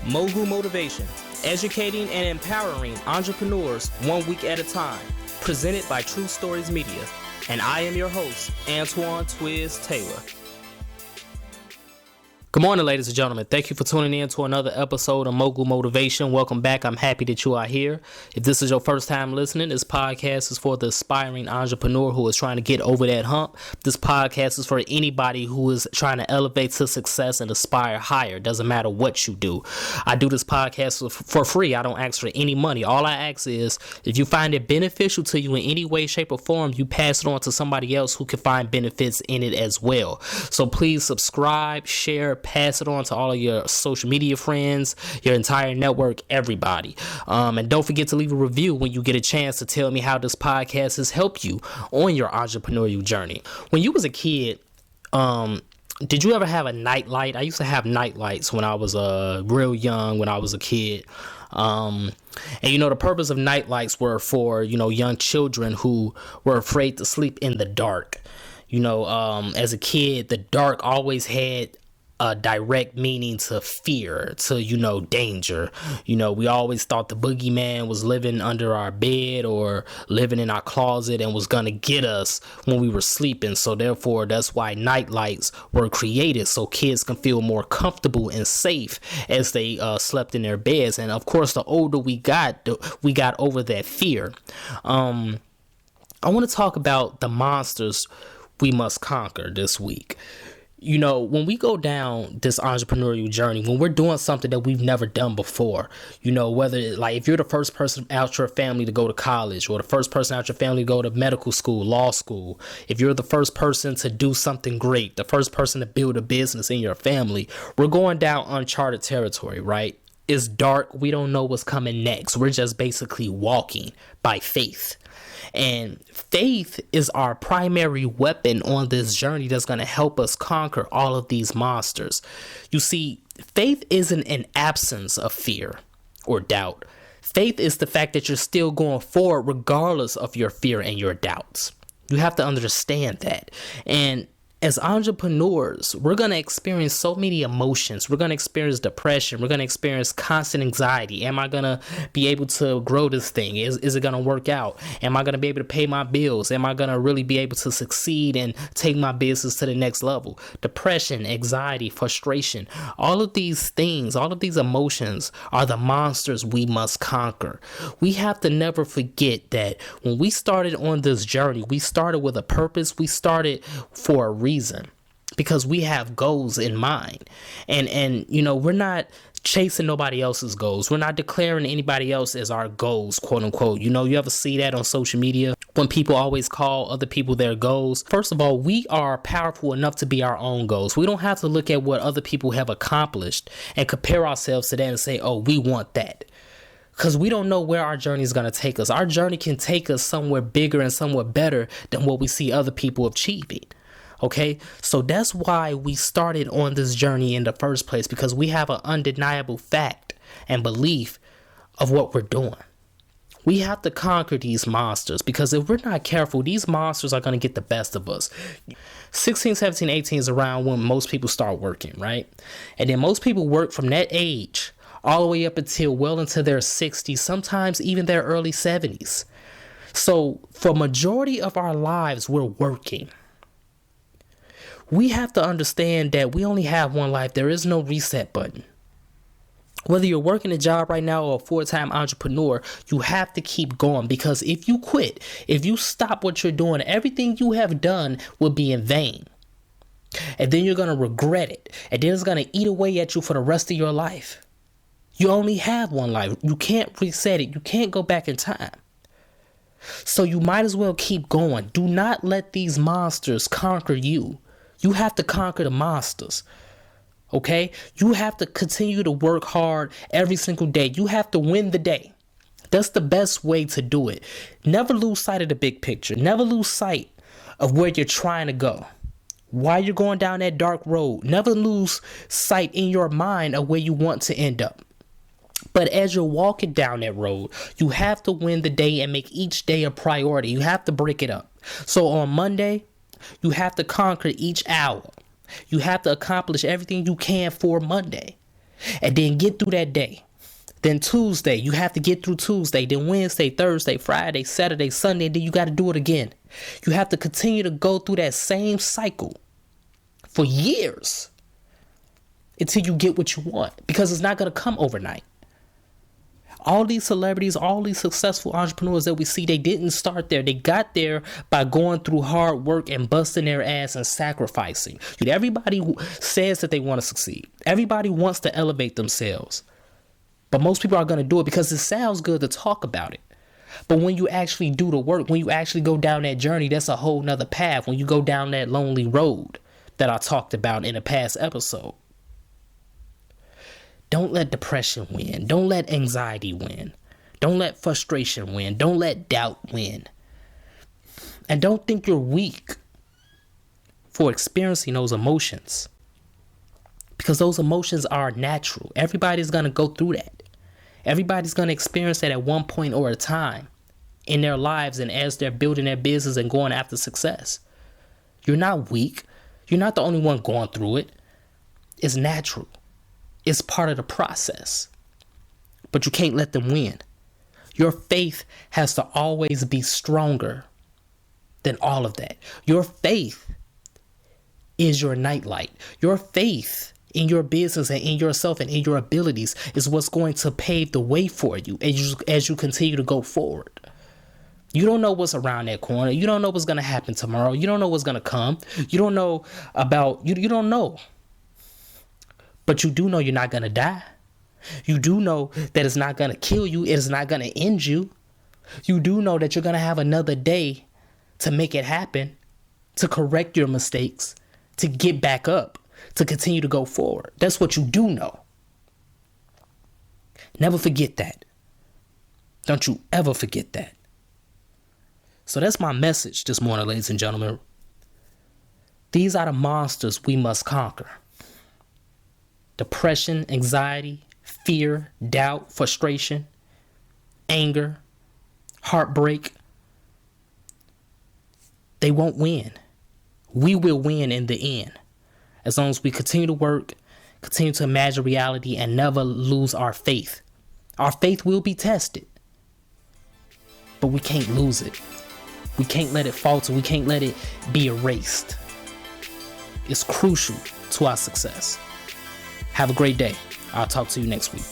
Mogul Motivation, educating and empowering entrepreneurs 1 week at a time. Presented by True Stories Media. And I am your host, Antoine Twiz Taylor. Good morning, ladies and gentlemen. Thank you for tuning in to another episode of Mogul Motivation. Welcome back. I'm happy that you are here. If this is your first time listening, this podcast is for the aspiring entrepreneur who is trying to get over that hump. This podcast is for anybody who is trying to elevate to success and aspire higher. Doesn't matter what you do. I do this podcast for free. I don't ask for any money. All I ask is if you find it beneficial to you in any way, shape, or form, you pass it on to somebody else who can find benefits in it as well. So please subscribe, share, pass it on to all of your social media friends, your entire network, everybody. And don't forget to leave a review when you get a chance to tell me how this podcast has helped you on your entrepreneurial journey. When you was a kid, did you ever have a night light? I used to have night lights when I was real young, when I was a kid. And the purpose of night lights were for, young children who were afraid to sleep in the dark. As a kid, the dark always had a direct meaning to fear, to, danger. We always thought the boogeyman was living under our bed or living in our closet and was going to get us when we were sleeping. So therefore, that's why night lights were created, so kids can feel more comfortable and safe as they slept in their beds. And of course, the older we got over that fear. I want to talk about the monsters we must conquer this week. When we go down this entrepreneurial journey, when we're doing something that we've never done before, whether if you're the first person out your family to go to college, or the first person out your family to go to medical school, law school, if you're the first person to do something great, the first person to build a business in your family, we're going down uncharted territory, right? It's dark. We don't know what's coming next. We're just basically walking by faith. And faith is our primary weapon on this journey that's going to help us conquer all of these monsters. You see, faith isn't an absence of fear or doubt. Faith is the fact that you're still going forward regardless of your fear and your doubts. You have to understand that. And as entrepreneurs, we're going to experience so many emotions. We're going to experience depression. We're going to experience constant anxiety. Am I going to be able to grow this thing? Is it going to work out? Am I going to be able to pay my bills? Am I going to really be able to succeed and take my business to the next level? Depression, anxiety, frustration, all of these things, all of these emotions are the monsters we must conquer. We have to never forget that when we started on this journey, we started with a purpose. We started for a reason, because we have goals in mind, and we're not chasing nobody else's goals. We're not declaring anybody else as our goals, quote unquote. You ever see that on social media when people always call other people their goals? First of all, we are powerful enough to be our own goals. We don't have to look at what other people have accomplished and compare ourselves to that and say, oh, we want that. Because we don't know where our journey is going to take us. Our journey can take us somewhere bigger and somewhere better than what we see other people achieving. Okay, so that's why we started on this journey in the first place, because we have an undeniable fact and belief of what we're doing. We have to conquer these monsters, because if we're not careful, these monsters are going to get the best of us. 16, 17, 18 is around when most people start working, right? And then most people work from that age all the way up until well into their 60s, sometimes even their early 70s. So for majority of our lives, we're working. We have to understand that we only have one life. There is no reset button. Whether you're working a job right now or a full-time entrepreneur, you have to keep going, because if you quit, if you stop what you're doing, everything you have done will be in vain. And then you're going to regret it. And then it's going to eat away at you for the rest of your life. You only have one life. You can't reset it. You can't go back in time. So you might as well keep going. Do not let these monsters conquer you. You have to conquer the monsters, okay? You have to continue to work hard every single day. You have to win the day. That's the best way to do it. Never lose sight of the big picture. Never lose sight of where you're trying to go. While you're going down that dark road, never lose sight in your mind of where you want to end up. But as you're walking down that road, you have to win the day and make each day a priority. You have to break it up. So on Monday, you have to conquer each hour. You have to accomplish everything you can for Monday. And then get through that day. Then Tuesday, you have to get through Tuesday. Then Wednesday, Thursday, Friday, Saturday, Sunday. Then you got to do it again. You have to continue to go through that same cycle for years until you get what you want, because it's not going to come overnight. All these celebrities, all these successful entrepreneurs that we see, they didn't start there. They got there by going through hard work and busting their ass and sacrificing. Everybody says that they want to succeed. Everybody wants to elevate themselves. But most people are going to do it because it sounds good to talk about it. But when you actually do the work, when you actually go down that journey, that's a whole nother path. When you go down that lonely road that I talked about in a past episode. Don't let depression win. Don't let anxiety win. Don't let frustration win. Don't let doubt win. And don't think you're weak for experiencing those emotions, because those emotions are natural. Everybody's going to go through that. Everybody's going to experience that at one point or a time in their lives, and as they're building their business and going after success. You're not weak. You're not the only one going through it. It's natural. It's part of the process. But you can't let them win. Your faith has to always be stronger than all of that. Your faith is your nightlight. Your faith in your business and in yourself and in your abilities is what's going to pave the way for you as you continue to go forward. You don't know what's around that corner. You don't know what's going to happen tomorrow. You don't know what's going to come. You don't know about, you don't know. But you do know you're not going to die. You do know that it's not going to kill you. It is not going to end you. You do know that you're going to have another day to make it happen, to correct your mistakes, to get back up, to continue to go forward. That's what you do know. Never forget that. Don't you ever forget that. So that's my message this morning, ladies and gentlemen. These are the monsters we must conquer. Depression, anxiety, fear, doubt, frustration, anger, heartbreak. They won't win. We will win in the end. As long as we continue to work, continue to imagine reality, and never lose our faith. Our faith will be tested, but we can't lose it. We can't let it falter. We can't let it be erased. It's crucial to our success. Have a great day. I'll talk to you next week.